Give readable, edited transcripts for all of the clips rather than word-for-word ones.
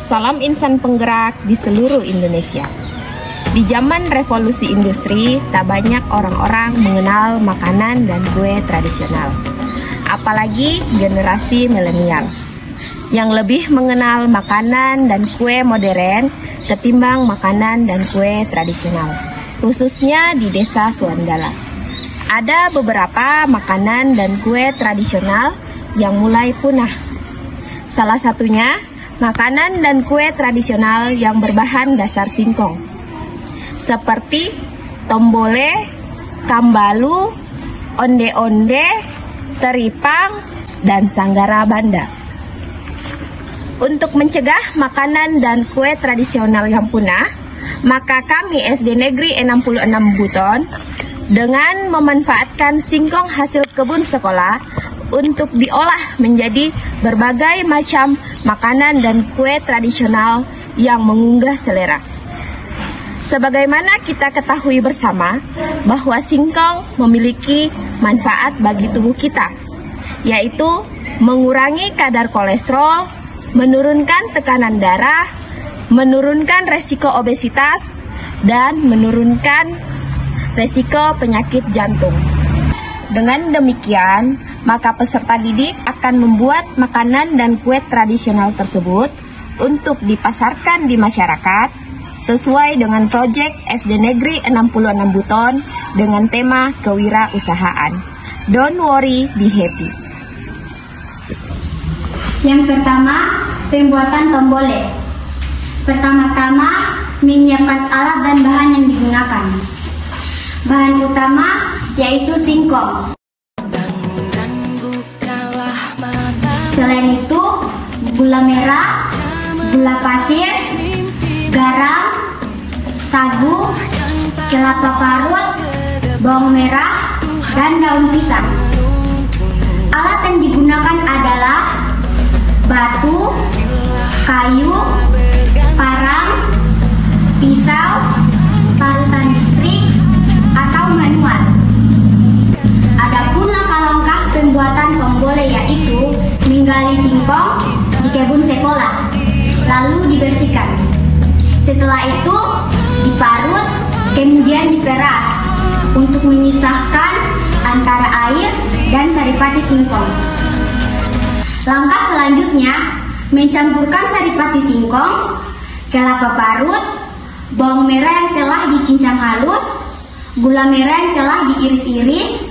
salam insan penggerak di seluruh Indonesia. Di zaman revolusi industri, tak banyak orang-orang mengenal makanan dan kue tradisional. Apalagi generasi milenial, yang lebih mengenal makanan dan kue modern ketimbang makanan dan kue tradisional, khususnya di desa Suandala. Ada beberapa makanan dan kue tradisional yang mulai punah. Salah satunya, makanan dan kue tradisional yang berbahan dasar singkong, seperti tombole, kambalu, onde-onde, teripang, dan sanggara banda. Untuk mencegah makanan dan kue tradisional yang punah, maka kami SD Negeri 66 Buton dengan memanfaatkan singkong hasil kebun sekolah untuk diolah menjadi berbagai macam makanan dan kue tradisional yang menggugah selera. Sebagaimana kita ketahui bersama bahwa singkong memiliki manfaat bagi tubuh kita, yaitu mengurangi kadar kolesterol, menurunkan tekanan darah, menurunkan resiko obesitas, dan menurunkan resiko penyakit jantung. Dengan demikian, maka peserta didik akan membuat makanan dan kue tradisional tersebut untuk dipasarkan di masyarakat sesuai dengan proyek SD Negeri 66 Buton dengan tema kewirausahaan. Don't worry, be happy. Yang pertama, pembuatan tombole. Pertama-tama, menyiapkan alat dan bahan yang digunakan. Bahan utama yaitu singkong. Selain itu, gula merah, gula pasir, garam, sagu, kelapa parut, bawang merah, dan daun pisang. Alat yang digunakan adalah batu, kayu, parang, pisau, parutan listrik, atau manual. Adapun langkah-langkah pembuatan tombole yaitu menggali singkong di kebun sekolah, lalu dibersihkan. Setelah itu diparut, kemudian diperas untuk memisahkan antara air dan saripati singkong. Langkah selanjutnya, mencampurkan saripati singkong, kelapa parut, bawang merah yang telah dicincang halus, gula merah yang telah diiris-iris,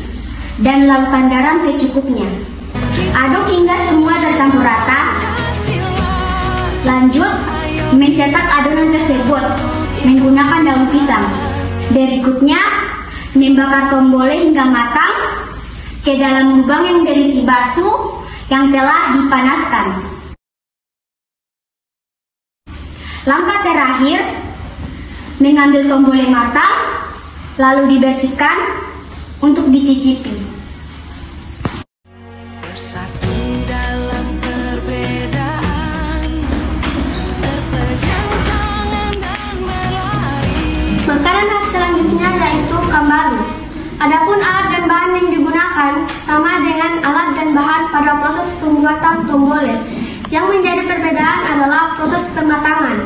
dan larutan garam secukupnya. Aduk hingga semua tercampur rata. Lanjut, mencetak adonan tersebut menggunakan daun pisang. Berikutnya, membakar tombole hingga matang ke dalam lubang yang berisi batu yang telah dipanaskan. Langkah terakhir, mengambil tombole matang, lalu dibersihkan untuk dicicipi. Bersatu dalam perbedaan, berpegang tangan dan berlari. Makanan khas selanjutnya yaitu kambalu. Adapun alat dan bahan yang digunakan sama dengan alat dan bahan pada proses pembuatan tombole. Yang menjadi perbedaan adalah proses pematangan.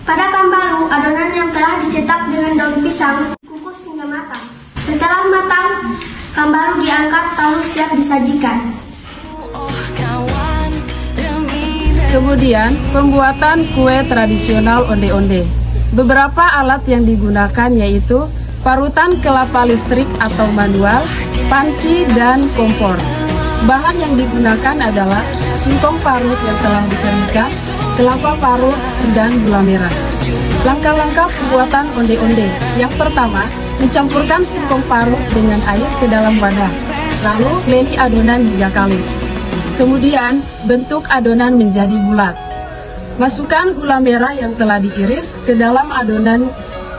Pada kambalu, adonan yang telah dicetak dengan daun pisang dikukus hingga matang. Setelah matang, kambalu diangkat lalu siap disajikan. Kemudian, pembuatan kue tradisional onde-onde. Beberapa alat yang digunakan yaitu parutan kelapa listrik atau manual, panci, dan kompor. Bahan yang digunakan adalah singkong parut yang telah dikeringkan, kelapa parut, dan gula merah. Langkah-langkah pembuatan onde-onde. Yang pertama, mencampurkan singkong parut dengan air ke dalam wadah, lalu leni adonan hingga kalis. Kemudian, bentuk adonan menjadi bulat. Masukkan gula merah yang telah diiris ke dalam adonan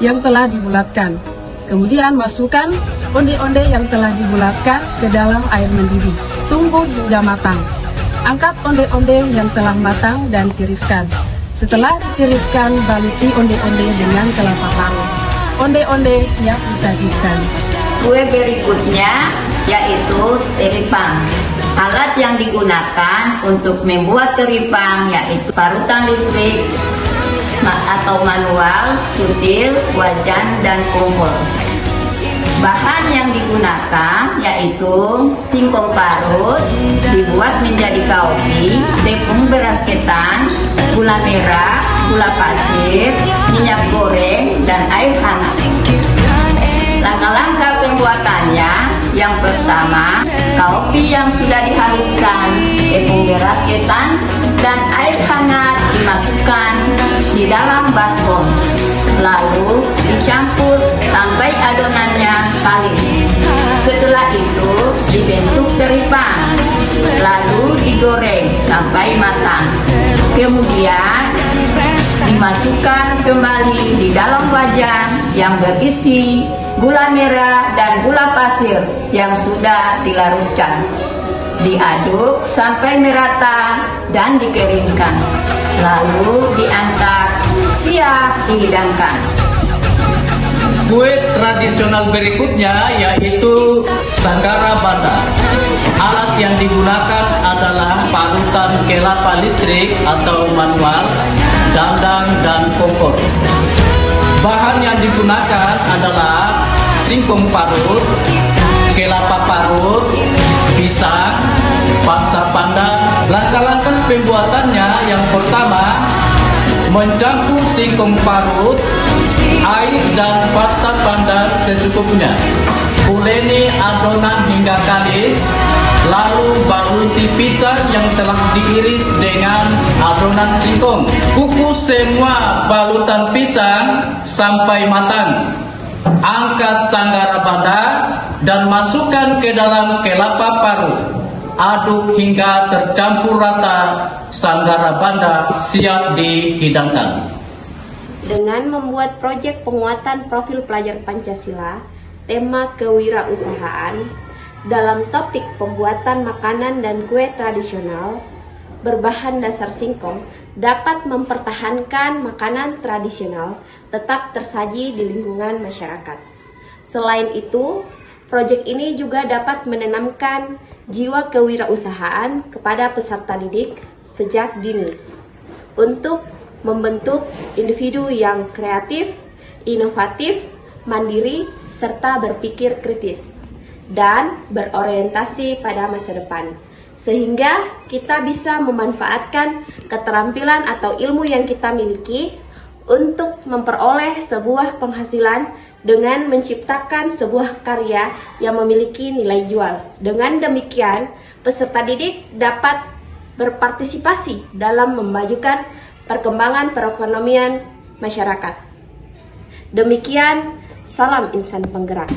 yang telah dibulatkan. Kemudian, masukkan onde-onde yang telah dibulatkan ke dalam air mendidih. Tunggu hingga matang. Angkat onde-onde yang telah matang dan tiriskan. Setelah ditiriskan, baluti onde-onde dengan kelapa parut. Onde-onde siap disajikan. Kue berikutnya yaitu teripang. Alat yang digunakan untuk membuat teripang yaitu parutan listrik atau manual, sutil, wajan, dan kompor. Bahan yang digunakan yaitu singkong parut dibuat menjadi kopi, tepung beras ketan, gula merah, gula pasir, minyak goreng, dan air hangat. Langkah-langkah pembuatannya, yang pertama, kopi yang sudah dihaluskan, tepung beras ketan, dan air hangat dimasukkan di dalam baskom. Lalu dicampur sampai adonannya kalis. Setelah itu dibentuk teripang, lalu digoreng sampai matang. Kemudian dimasukkan kembali di dalam wajan yang berisi gula merah dan gula pasir yang sudah dilarutkan. Diaduk sampai merata dan dikeringkan. Lalu diangkat, siap dihidangkan. Kue tradisional berikutnya yaitu Sanggara Banda. Alat yang digunakan adalah parutan kelapa listrik atau manual, dandang, dan kompor. Bahan yang digunakan adalah singkong parut, kelapa parut, pisang, pasta pandan. Langkah-langkah pembuatannya, yang pertama, mencampur singkong parut, air, dan pasta pandan secukupnya. Uleni adonan hingga kalis, lalu baluti pisang yang telah diiris dengan adonan singkong. Kukus semua balutan pisang sampai matang. Angkat Sanggara Banda dan masukkan ke dalam kelapa parut. Aduk hingga tercampur rata. Sanggara Banda siap dihidangkan. Dengan membuat proyek penguatan profil pelajar Pancasila, tema kewirausahaan, dalam topik pembuatan makanan dan kue tradisional berbahan dasar singkong dapat mempertahankan makanan tradisional tetap tersaji di lingkungan masyarakat. Selain itu, proyek ini juga dapat menanamkan jiwa kewirausahaan kepada peserta didik sejak dini untuk membentuk individu yang kreatif, inovatif, mandiri, serta berpikir kritis dan berorientasi pada masa depan, sehingga kita bisa memanfaatkan keterampilan atau ilmu yang kita miliki untuk memperoleh sebuah penghasilan dengan menciptakan sebuah karya yang memiliki nilai jual. Dengan demikian, peserta didik dapat berpartisipasi dalam memajukan perkembangan perekonomian masyarakat. Demikian, salam insan penggerak.